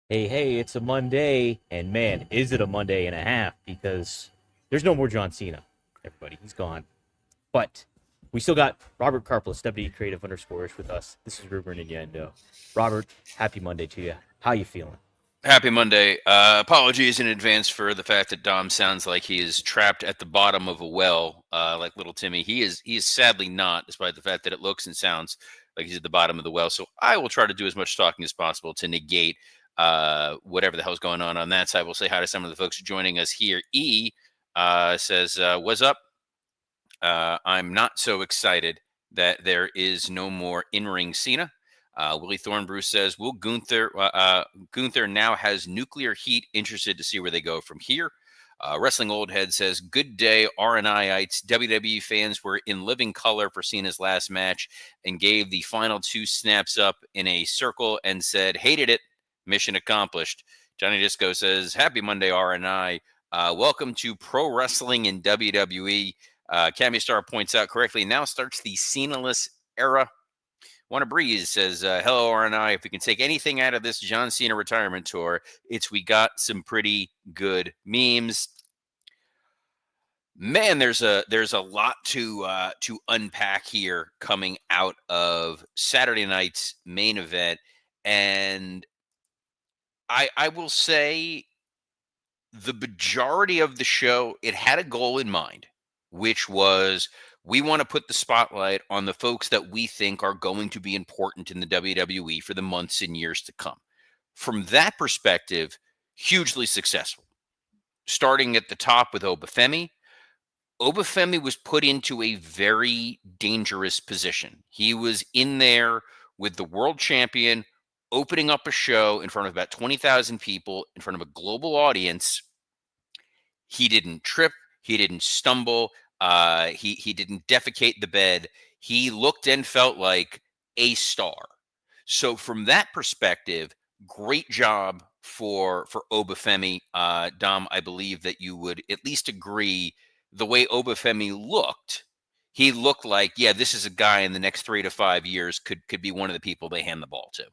Hey, it's a Monday, and man, is it a Monday and a half because there's no more John Cena. Everybody, he's gone. But we still got Robert Karplis, Deputy Creative Underscores, with us. This is Ruben Innuendo. Robert, happy Monday to you. How you feeling? Happy Monday. Apologies in advance for the fact that Dom sounds like he is trapped at the bottom of a well, like little Timmy. He is sadly not, despite the fact that it looks and sounds like he's at the bottom of the well. So I will try to do as much talking as possible to negate whatever the hell's going on that side. We'll say hi to some of the folks joining us here. Says, "What's up? I'm not so excited that there is no more in-ring Cena." Willie Thornbrew says, "Will Gunther now has nuclear heat. Interested to see where they go from here." Wrestling Old Head says, "Good day, RNIites. WWE fans were in living color for Cena's last match and gave the final two snaps up in a circle and said, hated it. Mission accomplished." Johnny Disco says, "Happy Monday, RNI. Welcome to pro wrestling in WWE." Cammy Star points out correctly, now starts the Cena-less era. Wanna Breeze says, "Hello, RNI. If we can take anything out of this John Cena retirement tour, it's we got some pretty good memes." Man, there's a lot to unpack here coming out of Saturday night's main event, and I will say the majority of the show, it had a goal in mind, which was we want to put the spotlight on the folks that we think are going to be important in the WWE for the months and years to come. From that perspective, hugely successful. Starting at the top with Obafemi. Obafemi was put into a very dangerous position. He was in there with the world champion, opening up a show in front of about 20,000 people, in front of a global audience. He didn't trip. He didn't stumble. He didn't defecate the bed. He looked and felt like a star. So from that perspective, great job for Obafemi. Dom, I believe that you would at least agree the way Obafemi looked. He looked like, yeah, this is a guy in the next 3 to 5 years could be one of the people they hand the ball to.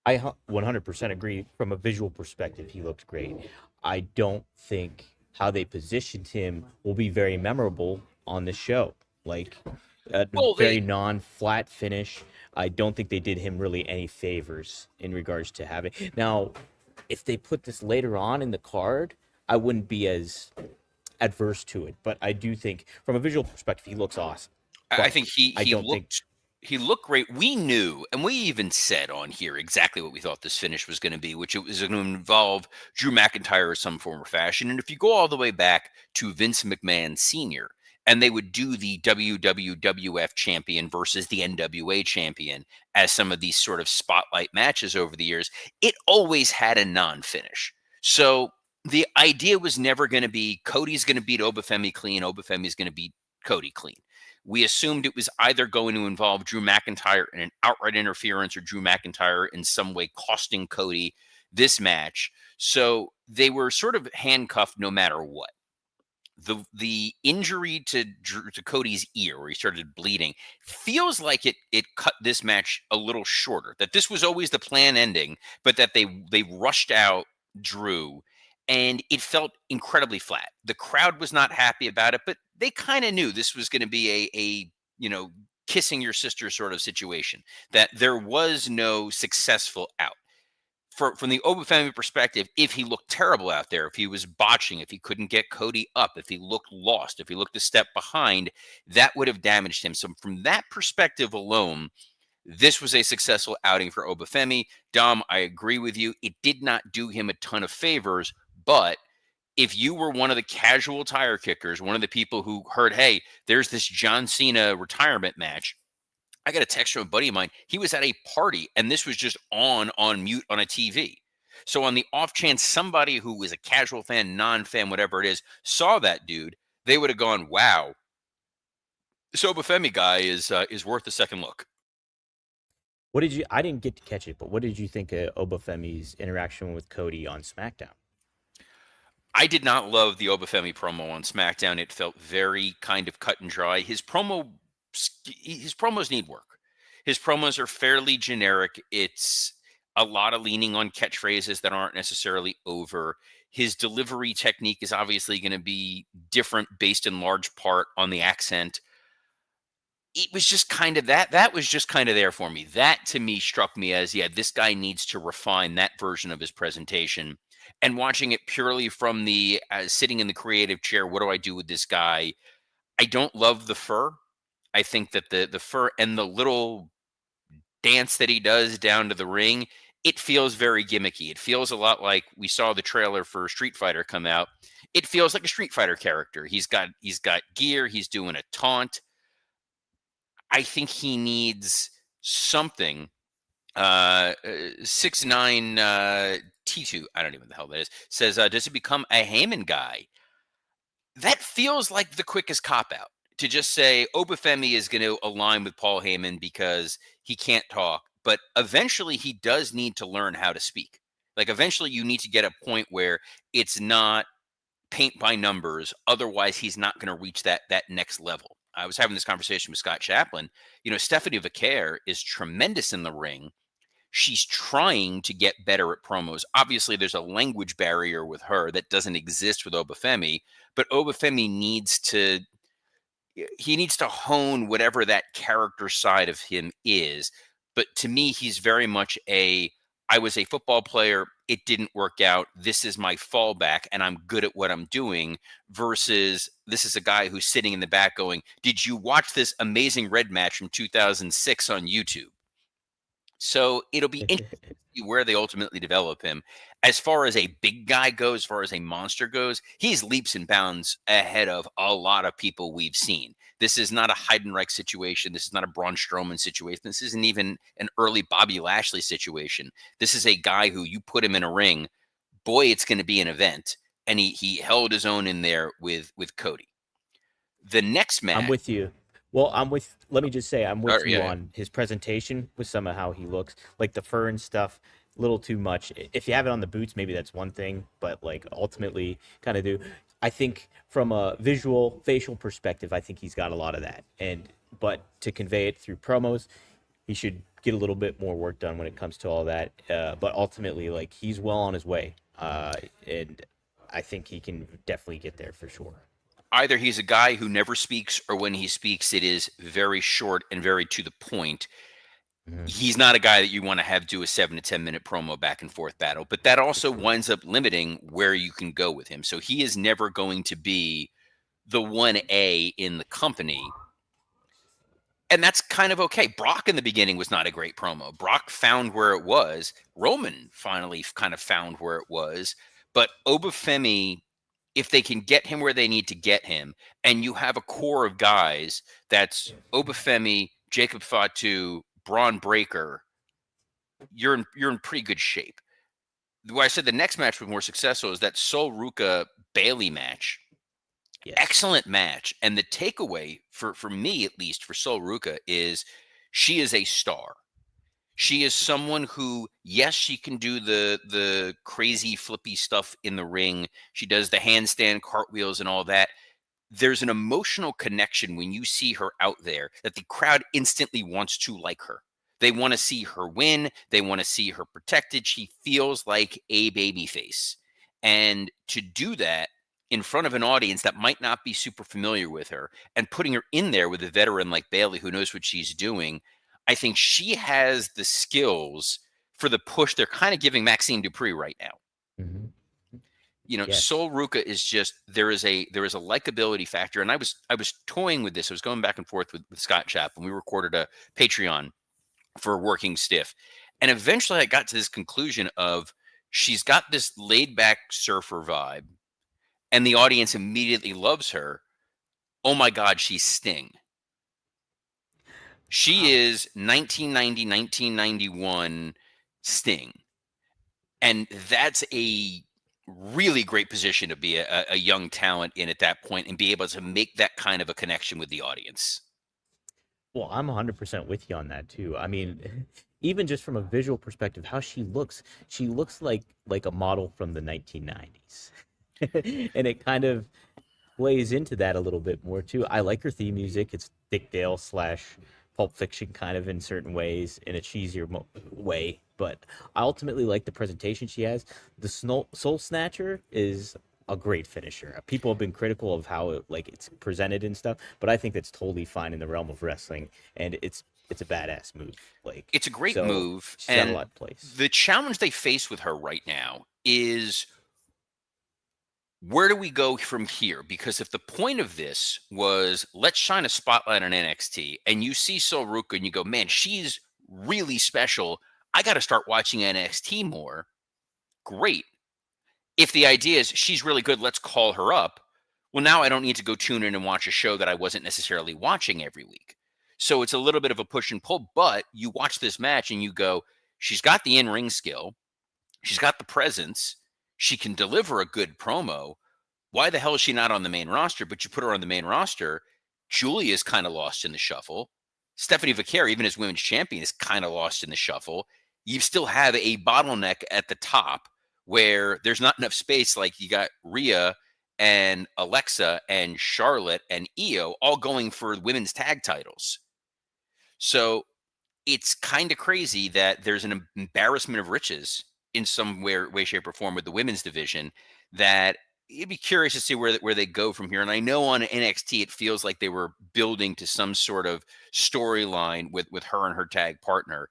I 100% agree. From a visual perspective, he looked great. I don't think how they positioned him will be very memorable on the show. Like a Well, very they non-flat finish. I don't think they did him really any favors in regards to having. Now, if they put this later on in the card, I wouldn't be as adverse to it. But I do think, from a visual perspective, he looks awesome. I But think he I he don't think looked he looked great. We knew, and we even said on here exactly what we thought this finish was going to be, which it was going to involve Drew McIntyre in some form or fashion. And if you go all the way back to Vince McMahon Sr., and they would do the WWF champion versus the NWA champion as some of these sort of spotlight matches over the years, it always had a non-finish. So the idea was never going to be Cody's going to beat Obafemi clean, Obafemi's going to beat Cody clean. We assumed it was either going to involve Drew McIntyre in an outright interference or Drew McIntyre in some way costing Cody this match. So they were sort of handcuffed no matter what. The injury to Cody's ear, where he started bleeding, feels like it cut this match a little shorter. That this was always the plan ending, but that they rushed out Drew, and it felt incredibly flat. The crowd was not happy about it, but they kind of knew this was going to be a kissing your sister sort of situation. That there was no successful out from the Oba family perspective. If he looked terrible out there, if he was botching, if he couldn't get Cody up, if he looked lost, if he looked a step behind, that would have damaged him. So from that perspective alone, this was a successful outing for Obafemi. Dom, I agree with you. It did not do him a ton of favors, but if you were one of the casual tire kickers, one of the people who heard, hey, there's this John Cena retirement match, I got a text from a buddy of mine. He was at a party and this was just on mute on a TV. So on the off chance somebody who was a casual fan, non-fan, whatever it saw that dude, they would have gone, "Wow, this Obafemi guy is worth a second look." what did you? I didn't get to catch it, but what did you think of Obafemi's interaction with Cody on SmackDown? I did not love the Obafemi promo on SmackDown. It felt very kind of cut and dry. His promos need work. His promos are fairly generic. It's a lot of leaning on catchphrases that aren't necessarily over. His delivery technique is obviously going to be different based in large part on the accent. It was just kind of that was just kind of there for me. That to me struck me as, yeah, this guy needs to refine that version of his presentation. And watching it purely from the sitting in the creative chair, what do I do with this guy? I don't love the fur. I think that the fur and the little dance that he does down to the ring, it feels very gimmicky. It feels a lot like we saw the trailer for Street Fighter come out. It feels like a Street Fighter character. He's got gear, he's doing a taunt. I think he needs something. 6'9" T2, I don't even know the hell that is, says, does he become a Heyman guy? That feels like the quickest cop out to just say Obafemi is going to align with Paul Heyman because he can't talk, but eventually he does need to learn how to speak. Like eventually you need to get a point where it's not paint by numbers. Otherwise, he's not going to reach that next level. I was having this conversation with Scott Chaplin. Stephanie Vaquer is tremendous in the ring. She's trying to get better at promos. Obviously, there's a language barrier with her that doesn't exist with Obafemi, but Obafemi needs to hone whatever that character side of him is. But to me, he's very much I was a football player. It didn't work out. This is my fallback, and I'm good at what I'm doing. Versus this is a guy who's sitting in the back going, did you watch this amazing red match from 2006 on YouTube? So it'll be interesting to see where they ultimately develop him. As far as a big guy goes, as far as a monster goes, he's leaps and bounds ahead of a lot of people we've seen. This is not a Heidenreich situation. This is not a Braun Strowman situation. This isn't even an early Bobby Lashley situation. This is a guy who you put him in a ring, boy, it's going to be an event. And he held his own in there with Cody. The next I'm match. with you. Well, let me just say, I'm with you Yeah. on his presentation with some of how he looks. Like the fur and stuff, a little too much. If you have it on the boots, maybe that's one thing, but like ultimately kind of do. I think from a visual, facial perspective, I think he's got a lot of that. But to convey it through promos, he should get a little bit more work done when it comes to all that. But ultimately, like he's well on his way. And I think he can definitely get there for sure. Either he's a guy who never speaks, or when he speaks, it is very short and very to the point. Mm-hmm. He's not a guy that you want to have do a 7 to 10 minute promo back and forth battle, but that also winds up limiting where you can go with him. So he is never going to be the 1A in the company. And that's kind of okay. Brock in the beginning was not a great promo. Brock found where it was. Roman finally kind of found where it was. But Obafemi, if they can get him where they need to get him, and you have a core of guys that's Obafemi, Jacob Fatu, Braun Breaker, you're in pretty good shape. Why I said the next match was more successful is that Sol Ruka Bailey match. Yes. Excellent match. And the takeaway for me, at least for Sol Ruka, is she is a star. She is someone who, yes, she can do the crazy flippy stuff in the ring. She does the handstand cartwheels and all that. There's an emotional connection when you see her out there that the crowd instantly wants to like her. They want to see her win. They want to see her protected. She feels like a babyface. And to do that in front of an audience that might not be super familiar with her and putting her in there with a veteran like Bailey who knows what she's doing, I think she has the skills for the push they're kind of giving Maxine Dupree right now. Mm-hmm. Yes. Sol Ruka is just there is a likability factor, and I was toying with this. I was going back and forth with Scott Chaplin. We recorded a Patreon for Working Stiff, and eventually I got to this conclusion of she's got this laid back surfer vibe, and the audience immediately loves her. Oh my God, she's Sting. She is 1990, 1991 Sting. And that's a really great position to be a young talent in at that point and be able to make that kind of a connection with the audience. Well, I'm 100% with you on that too. I mean, even just from a visual perspective, how she looks like a model from the 1990s. And it kind of plays into that a little bit more too. I like her theme music. It's Dick Dale / Pulp Fiction kind of in certain ways, in a cheesier way. but I ultimately like the presentation she has. The Soul Snatcher is a great finisher. People have been critical of how it's presented and stuff, but I think that's totally fine in the realm of wrestling, and it's a badass move. It's a great So move, she's got a and lot of place. the challenge they face with her right now is where do we go from here? Because if the point of this was let's shine a spotlight on NXT, and you see Sol Ruka and you go, man, she's really special. I got to start watching NXT more. Great. If the idea is she's really good, let's call her up. Well, now I don't need to go tune in and watch a show that I wasn't necessarily watching every week. So it's a little bit of a push and pull, but you watch this match and you go, she's got the in ring skill, she's got the presence, she can deliver a good promo. Why the hell is she not on the main roster? But you put her on the main roster, Julia's kind of lost in the shuffle. Stephanie Vaquer, even as women's champion, is kind of lost in the shuffle. You still have a bottleneck at the top where there's not enough space. Like you got Rhea and Alexa and Charlotte and Io all going for women's tag titles. So it's kind of crazy that there's an embarrassment of riches in some way, shape, or form with the women's division that you'd be curious to see where they go from here. And I know on NXT, it feels like they were building to some sort of storyline with her and her tag partner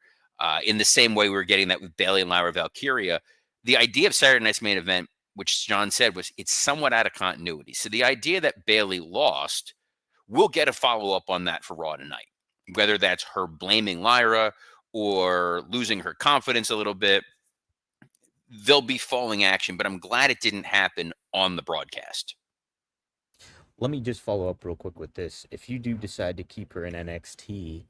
in the same way we were getting that with Bayley and Lyra Valkyria. The idea of Saturday Night's Main Event, which John said, was it's somewhat out of continuity. So the idea that Bayley lost, we'll get a follow up on that for Raw tonight, whether that's her blaming Lyra or losing her confidence a little bit. There'll be falling action, but I'm glad it didn't happen on the broadcast. Let me just follow up real quick with this. If you do decide to keep her in NXT,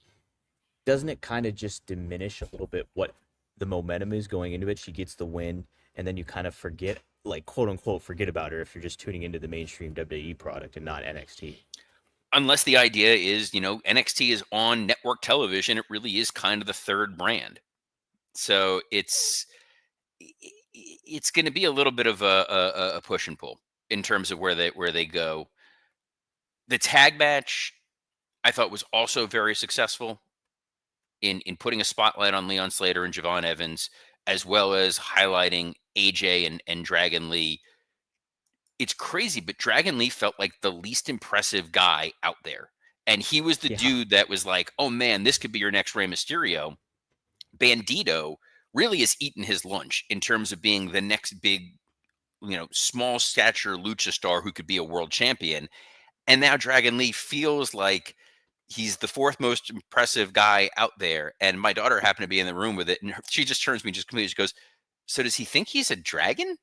doesn't it kind of just diminish a little bit what the momentum is going into it? She gets the win, and then you kind of forget, like, quote unquote, forget about her if you're just tuning into the mainstream WWE product and not NXT. Unless the idea is, NXT is on network television, it really is kind of the third brand. So it's going to be a little bit of a push and pull in terms of where they go. The tag match, I thought, was also very successful in putting a spotlight on Leon Slater and Javon Evans, as well as highlighting AJ and Dragon Lee. It's crazy, but Dragon Lee felt like the least impressive guy out there. And he was the Yeah. dude that was like, oh man, this could be your next Rey Mysterio. Bandito really has eaten his lunch in terms of being the next big, small stature lucha star who could be a world champion. And now Dragon Lee feels like he's the fourth most impressive guy out there. And my daughter happened to be in the room with it, and she just turns to me, just completely, she goes, "So does he think he's a dragon?"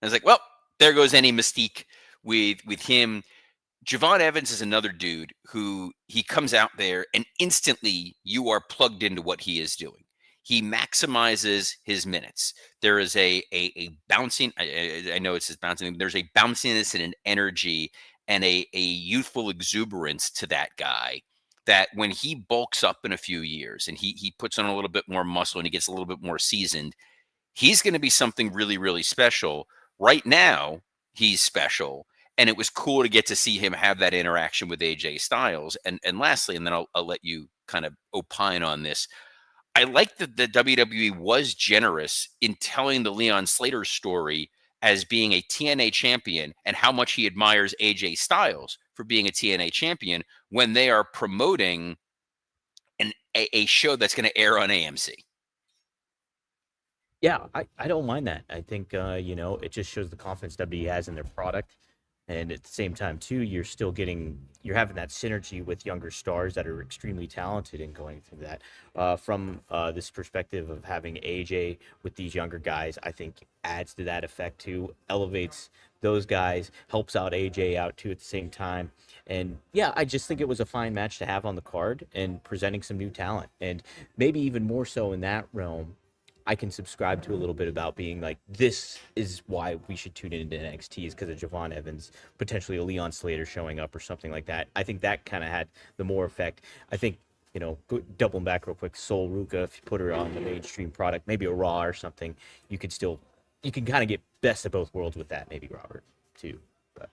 I was like, "Well, there goes any mystique with him." Javon Evans is another dude who he comes out there and instantly you are plugged into what he is doing. He maximizes his minutes. There is a bouncing. I know it's his bouncing. There's a bounciness and an energy and a youthful exuberance to that guy that when he bulks up in a few years and he puts on a little bit more muscle and he gets a little bit more seasoned, he's going to be something really, really special. Right now, he's special. And it was cool to get to see him have that interaction with AJ Styles. And lastly, and then I'll let you kind of opine on this. I like that the WWE was generous in telling the Leon Slater story as being a TNA champion and how much he admires AJ Styles for being a TNA champion when they are promoting a show that's going to air on AMC. Yeah, I don't mind that. I think it just shows the confidence WWE has in their product. And at the same time, too, you're having that synergy with younger stars that are extremely talented and going through that. From this perspective of having AJ with these younger guys, I think adds to that effect too, elevates those guys, helps out AJ out too at the same time. And yeah, I just think it was a fine match to have on the card and presenting some new talent. And maybe even more so in that realm, I can subscribe to a little bit about being like, this is why we should tune into NXT is because of Javon Evans, potentially a Leon Slater showing up or something like that. I think that kind of had the more effect. I think, doubling back real quick, Sol Ruka, if you put her on the mainstream product, maybe a Raw or something, you can kind of get best of both worlds with that, maybe Robert, too. But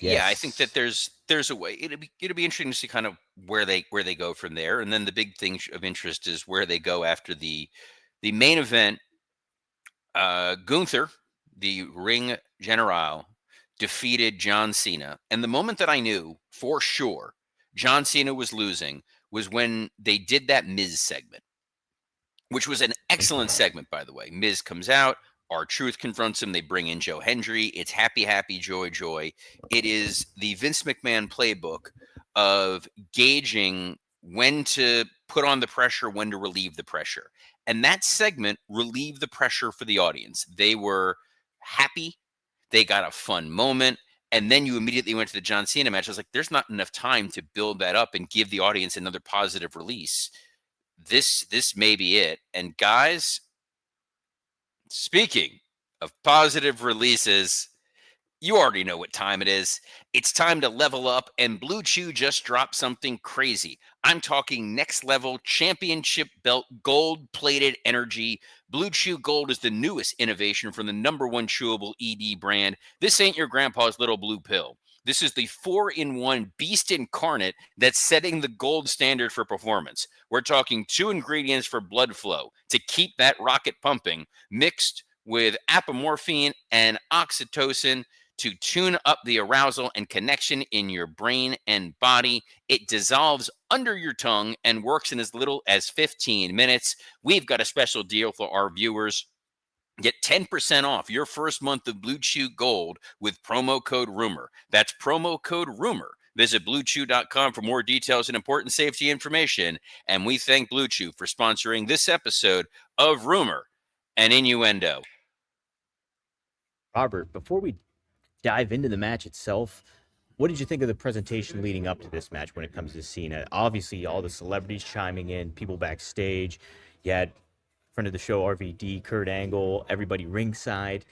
Yeah, I think that Yes. there's a way. It'll be interesting to see kind of where they go from there. And then the big thing of interest is where they go after the main event. Gunther, the Ring General, defeated John Cena. And the moment that I knew for sure John Cena was losing was when they did that Miz segment, which was an excellent segment, by the way. Miz comes out, R-Truth confronts him. They bring in Joe Hendry. It's happy, happy, joy, joy. It is the Vince McMahon playbook of gauging when to put on the pressure, when to relieve the pressure. And that segment relieved the pressure for the audience. They were happy. They got a fun moment. And then you immediately went to the John Cena match. I was like, there's not enough time to build that up and give the audience another positive release. This may be it. And guys, speaking of positive releases, you already know what time it is. It's time to level up, and Blue Chew just dropped something crazy. I'm talking next level championship belt gold plated energy. Blue Chew Gold is the newest innovation from the #1 chewable ED brand. This ain't your grandpa's little blue pill. This is the 4-in-1 beast incarnate that's setting the gold standard for performance. We're talking 2 ingredients for blood flow to keep that rocket pumping, mixed with apomorphine and oxytocin to tune up the arousal and connection in your brain and body. It dissolves under your tongue and works in as little as 15 minutes. We've got a special deal for our viewers. Get 10% off your first month of Blue Chew Gold with promo code RUMOR. That's promo code RUMOR. Visit BlueChew.com for more details and important safety information. And we thank Blue Chew for sponsoring this episode of Rumor and Innuendo. Robert, before we dive into the match itself, what did you think of the presentation leading up to this match when it comes to Cena? Obviously, all the celebrities chiming in, people backstage. You had friend of the show, RVD, Kurt Angle, everybody ringside.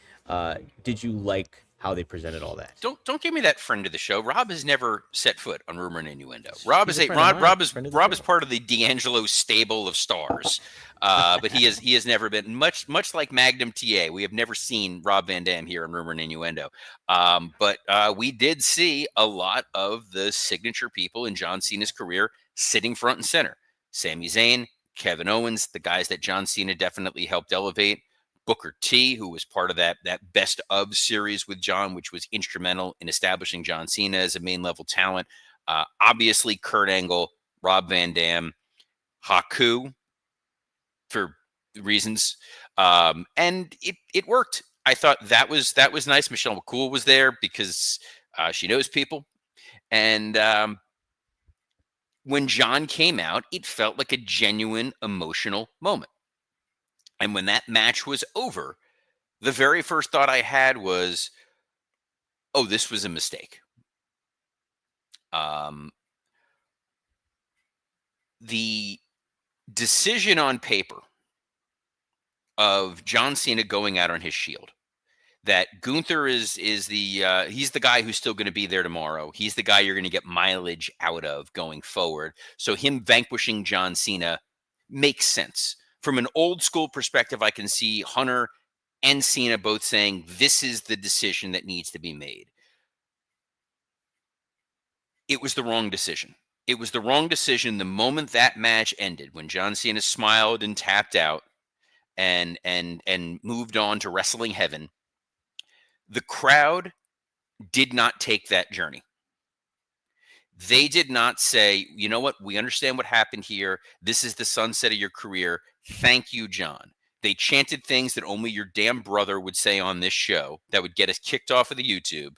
Did you like how they presented all that? Don't give me that friend of the show. Rob has never set foot on Rumor and Innuendo. Rob He's is a a friend of Rob, mine, Rob is friend of the Rob is show. part of the D'Angelo stable of stars. But he has never been much like Magnum TA. We have never seen Rob Van Dam here on Rumor and Innuendo. But we did see a lot of the signature people in John Cena's career sitting front and center. Sami Zayn, Kevin Owens, the guys that John Cena definitely helped elevate. Booker T, who was part of that best of series with John, which was instrumental in establishing John Cena as a main level talent. Obviously, Kurt Angle, Rob Van Dam, Haku, for reasons, and it worked. I thought that was nice. Michelle McCool was there because she knows people, and when John came out, it felt like a genuine emotional moment. And when that match was over, the very first thought I had was, oh, this was a mistake. Um, the decision on paper of John Cena going out on his shield, that Gunther is the he's the guy who's still going to be there tomorrow. He's the guy you're going to get mileage out of going forward. So him vanquishing John Cena makes sense. From an old school perspective, I can see Hunter and Cena both saying this is the decision that needs to be made. It was the wrong decision. It was the wrong decision the moment that match ended, when John Cena smiled and tapped out and moved on to wrestling heaven. The crowd did not take that journey. They did not say, you know what, we understand what happened here. This is the sunset of your career. Thank you, John. They chanted things that only your damn brother would say on this show that would get us kicked off of the YouTube.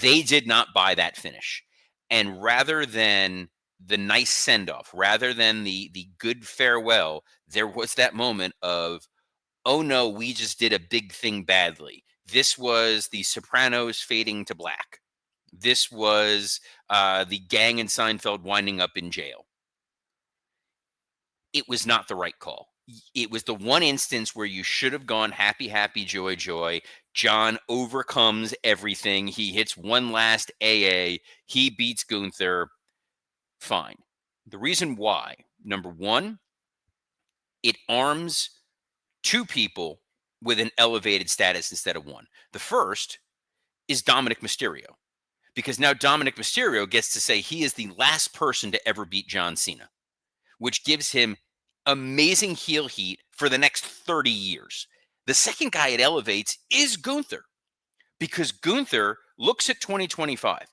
They did not buy that finish. And rather than the nice send off, rather than the good farewell, there was that moment of, oh no, we just did a big thing badly. This was the Sopranos fading to black. This was the gang in Seinfeld winding up in jail. It was not the right call. It was the one instance where you should have gone happy, happy, joy, joy. John overcomes everything. He hits one last AA. He beats Gunther. Fine. The reason why, number one, it arms 2 people with an elevated status instead of 1. The first is Dominic Mysterio. because now Dominic Mysterio gets to say he is the last person to ever beat John Cena, which gives him amazing heel heat for the next 30 years. The second guy it elevates is Gunther, because Gunther looks at 2025.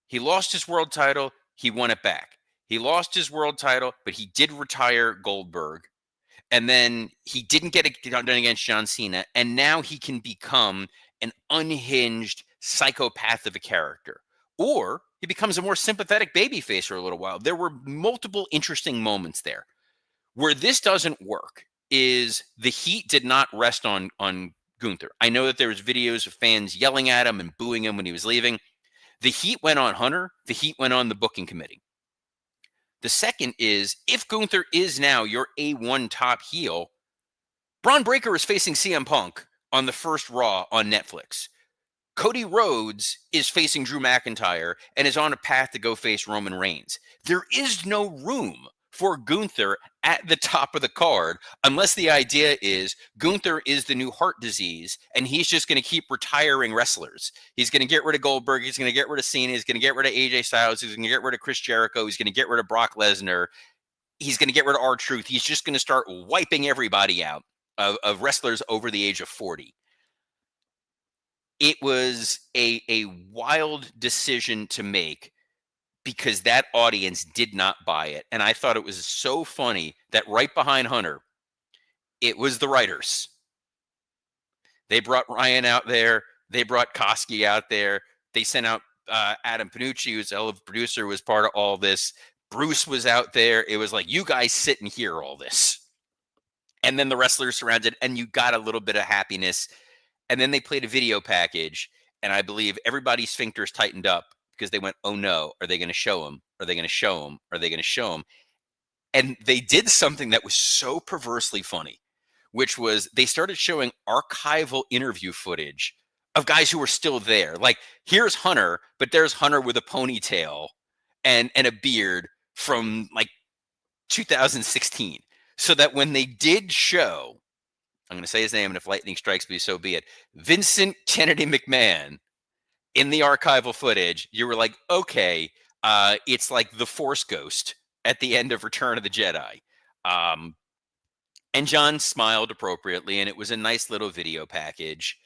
He lost his world title, he won it back. He lost his world title, but he did retire Goldberg. And then he didn't get it done against John Cena. And now he can become an unhinged psychopath of a character. Or he becomes a more sympathetic babyface for a little while. There were multiple interesting moments there. Where this doesn't work is the heat did not rest on Gunther. I know that there was videos of fans yelling at him and booing him when he was leaving. The heat went on Hunter. The heat went on the booking committee. The second is, if Gunther is now your A1 top heel, Braun Breaker is facing CM Punk on the first Raw on Netflix. Cody Rhodes is facing Drew McIntyre and is on a path to go face Roman Reigns. There is no room for Gunther at the top of the card unless the idea is Gunther is the new heart disease and he's just going to keep retiring wrestlers. He's going to get rid of Goldberg. He's going to get rid of Cena. He's going to get rid of AJ Styles. He's going to get rid of Chris Jericho. He's going to get rid of Brock Lesnar. He's going to get rid of R-Truth. He's just going to start wiping everybody out of wrestlers over the age of 40. It was a wild decision to make because that audience did not buy it. And I thought it was so funny that right behind Hunter, it was the writers. They brought Ryan out there. They brought Koski out there. They sent out Adam Panucci, who's a hell of a producer, was part of all this. Bruce was out there. It was like, you guys sit and hear all this. And then the wrestlers surrounded, and you got a little bit of happiness. And then they played a video package, and I believe everybody's sphincters tightened up because they went, oh no, are they going to show him? Are they going to show him? Are they going to show him? And they did something that was so perversely funny, which was they started showing archival interview footage of guys who were still there. Like, here's Hunter, but there's Hunter with a ponytail and a beard from like 2016. So that when they did show, I'm going to say his name, and if lightning strikes me, so be it, Vincent Kennedy McMahon, in the archival footage, you were like, okay, it's like the Force Ghost at the end of Return of the Jedi. And John smiled appropriately, and it was a nice little video package.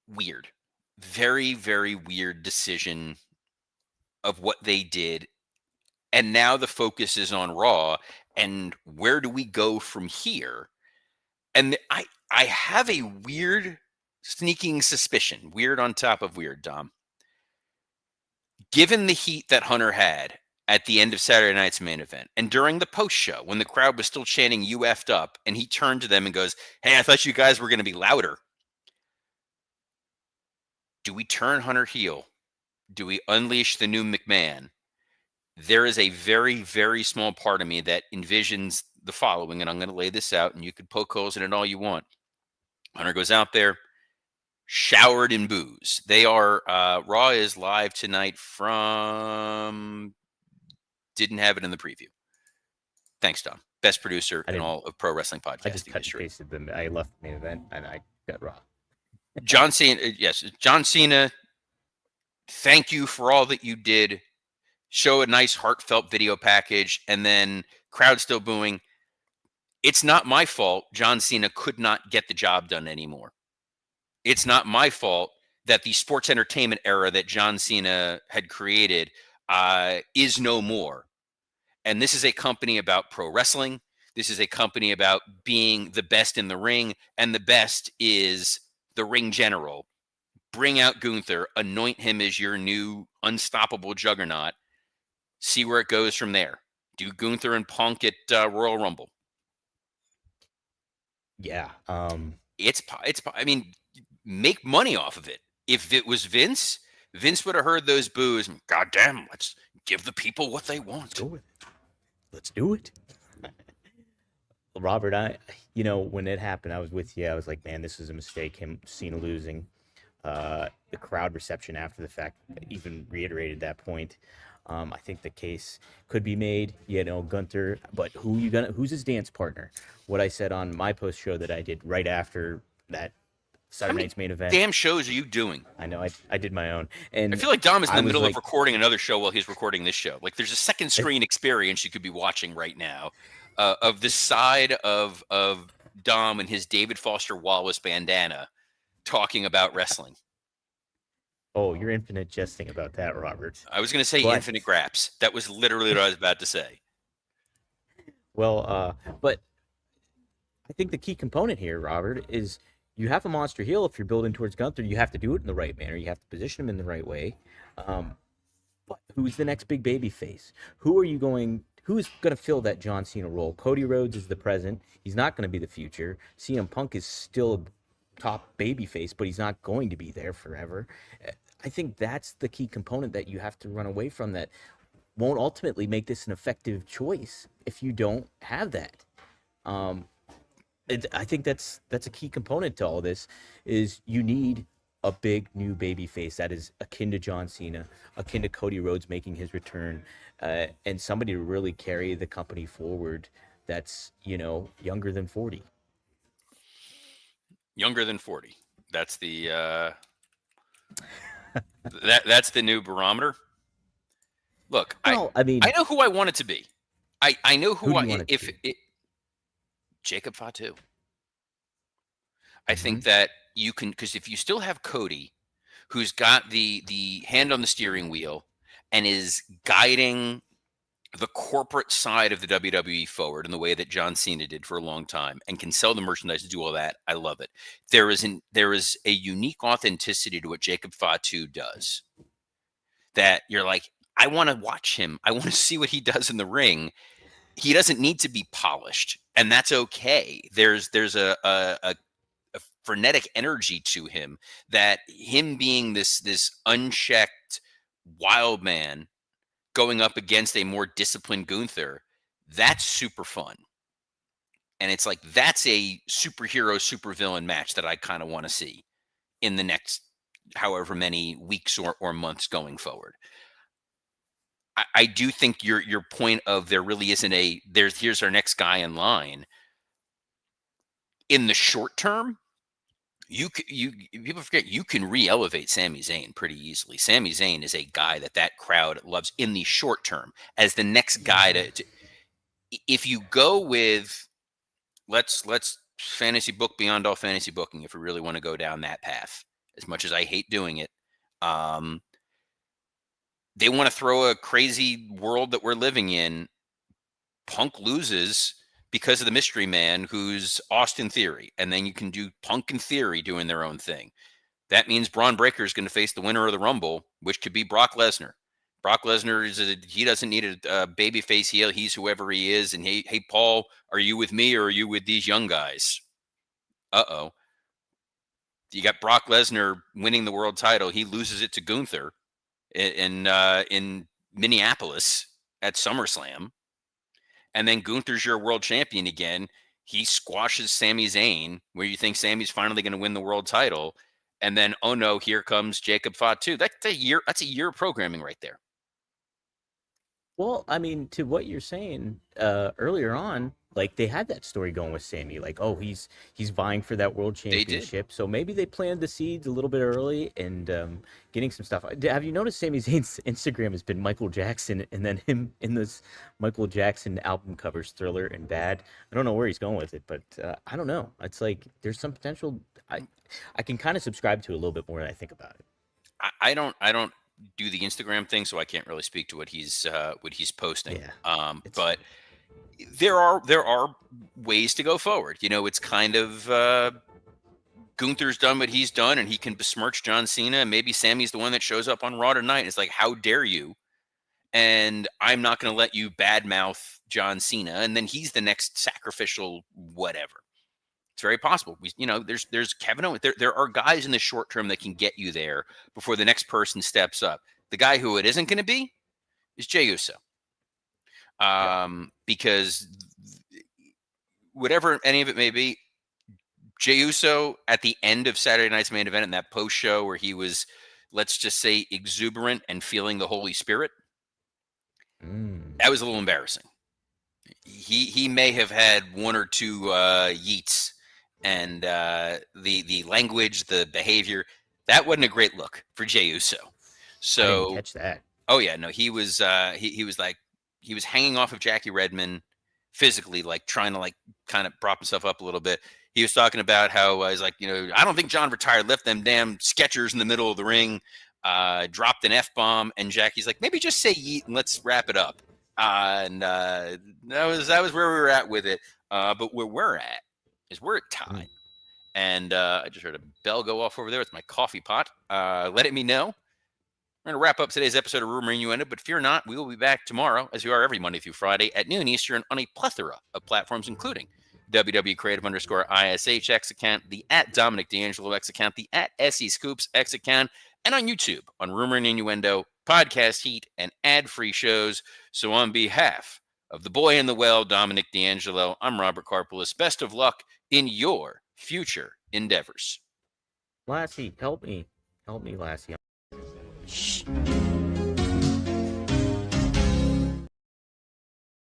Weird. Very, very weird decision of what they did. And now the focus is on Raw, and where do we go from here? And I have a weird sneaking suspicion, weird on top of weird, Dom. Given the heat that Hunter had at the end of Saturday night's main event and during the post show when the crowd was still chanting "you effed up," and he turned to them and goes, hey, I thought you guys were going to be louder. Do we turn Hunter heel? Do we unleash the new McMahon? There is a very, very small part of me that envisions the following, and I'm going to lay this out, and you can poke holes in it all you want. Hunter goes out there, showered in booze. They are, Raw is live tonight from, didn't have it in the preview. Thanks, Dom. Best producer in all of pro wrestling podcasting I just cut and history. pasted them. I left the main event and I got Raw. John Cena, yes, John Cena, thank you for all that you did. Show a nice heartfelt video package, and then crowd still booing. It's not my fault John Cena could not get the job done anymore. It's not my fault that the sports entertainment era that John Cena had created is no more. And this is a company about pro wrestling. This is a company about being the best in the ring, and the best is the ring general. Bring out Gunther, anoint him as your new unstoppable juggernaut. See where it goes from there. Do Gunther and Punk at Royal Rumble. Yeah. It's. I mean, make money off of it. If it was Vince would have heard those boos. And, God damn, let's give the people what they want. Let's go with it. Let's do it. Robert, when it happened, I was with you. I was like, man, this is a mistake. Him, Cena losing. The crowd reception after the fact even reiterated that point. I think the case could be made, Gunther, but who's his dance partner? What I said on my post show that I did right after that How Saturday many night's main event. damn shows are you doing? I know I did my own, I and feel like Dom is in I the was middle of like, recording another show while he's recording this show. Like there's a second it, screen experience you could be watching right now of this side of Dom and his David Foster Wallace bandana talking about wrestling. oh, you're infinite jesting about that, Robert. I was going to say But infinite graps. That was literally what I was about to say. well, but I think the key component here, Robert, is you have a monster heel. If you're building towards Gunther, you have to do it in the right manner. You have to position him in the right way. Um, but who's the next big baby face? Who are you going? Who's going to fill that John Cena role? Cody Rhodes is the present. He's not going to be the future. CM Punk is still a top baby face, but he's not going to be there forever. I think that's the key component that you have to run away from. That won't ultimately make this an effective choice if you don't have that. Um, I think that's a key component to all this is you need a big new baby face that is akin to John Cena, akin to Cody Rhodes making his return, and somebody to really carry the company forward that's, younger than 40. Younger than 40. That's the that's the new barometer. Look, Well, I mean, I know who I want it to be. I know who who do I you want it to if be? it Jacob Fatu. I Mm-hmm. think that you can because if you still have Cody, who's got the hand on the steering wheel and is guiding the corporate side of the WWE forward in the way that John Cena did for a long time and can sell the merchandise and do all that. I love it. There is a unique authenticity to what Jacob Fatu does that you're like, I want to watch him. I want to see what he does in the ring. He doesn't need to be polished, and that's okay. There's a frenetic energy to him that him being this unchecked wild man going up against a more disciplined Gunther, that's super fun. And it's like that's a superhero supervillain match that I kind of want to see in the next however many weeks or months going forward. I do think your point of there really isn't here's our next guy in line in the short term. You people forget you can re-elevate Sami Zayn pretty easily. Sami Zayn is a guy that crowd loves in the short term as the next guy Yeah. to if you go with let's fantasy book beyond all fantasy booking if we really want to go down that path. As much as I hate doing it, um, they want to throw a crazy world that we're living in. Punk loses because of the mystery man who's Austin Theory, and then you can do Punk and Theory doing their own thing. That means Braun Breaker is going to face the winner of the Rumble, which could be Brock Lesnar. Brock Lesnar he doesn't need a baby face heel. He's whoever he is. And hey, Paul, are you with me or are you with these young guys? Uh-oh. You got Brock Lesnar winning the world title. He loses it to Gunther in Minneapolis at SummerSlam. And then Gunther's your world champion again. He squashes Sami Zayn, where you think Sami's finally going to win the world title. And then, oh no, here comes Jacob Fatu. That's a year. That's a year of programming right there. Well, I mean, to what you're saying earlier on, like they had that story going with Sammy, like, oh, he's vying for that world They did. championship. So maybe they planted the seeds a little bit early and getting some stuff. Have you noticed Sami Zayn's Instagram has been Michael Jackson and then him in this Michael Jackson album covers, Thriller and Bad. I don't know where he's going with it, but I don't know. It's like there's some potential. I can kind of subscribe to a little bit more than I think about it. I don't do the Instagram thing, so I can't really speak to what he's posting. Yeah, it's But there are ways to go forward. You know, it's kind of Gunther's done what he's done, and he can besmirch John Cena. And maybe Sammy's the one that shows up on Raw tonight. It's like, how dare you? And I'm not going to let you badmouth John Cena. And then he's the next sacrificial whatever. It's very possible. There's Kevin Owens. There are guys in the short term that can get you there before the next person steps up. The guy who it isn't going to be is Jey Uso. yeah. Because whatever any of it may be, Jey Uso at the end of Saturday night's main event in that post show where he was, let's just say, exuberant and feeling the Holy Spirit, Mm. that was a little embarrassing. He may have had one or two yeets and the language, the behavior, that wasn't a great look for Jey Uso. I didn't So, catch that. oh yeah, no, he was he was like he was hanging off of Jackie Redmond physically, like trying to like kind of prop himself up a little bit. He was talking about how he's like, I don't think John retired, left them damn Skechers in the middle of the ring, dropped an F-bomb, and Jackie's like, maybe just say yeet and let's wrap it up. And that was where we were at with it. But where we're at is we're at time. And I just heard a bell go off over there. It's my coffee pot. Letting me know. We're going to wrap up today's episode of Rumor Innuendo, but fear not, we will be back tomorrow, as we are every Monday through Friday at noon Eastern on a plethora of platforms, including WW_Creative_ISH X account, the @Dominic D'Angelo X account, the @SE Scoops X account, and on YouTube on Rumor and Innuendo, Podcast Heat, and ad-free shows. So on behalf of the boy in the well, Dominic D'Angelo, I'm Robert Karpolis. Best of luck in your future endeavors. Lassie, help me. Help me, Lassie. Shh.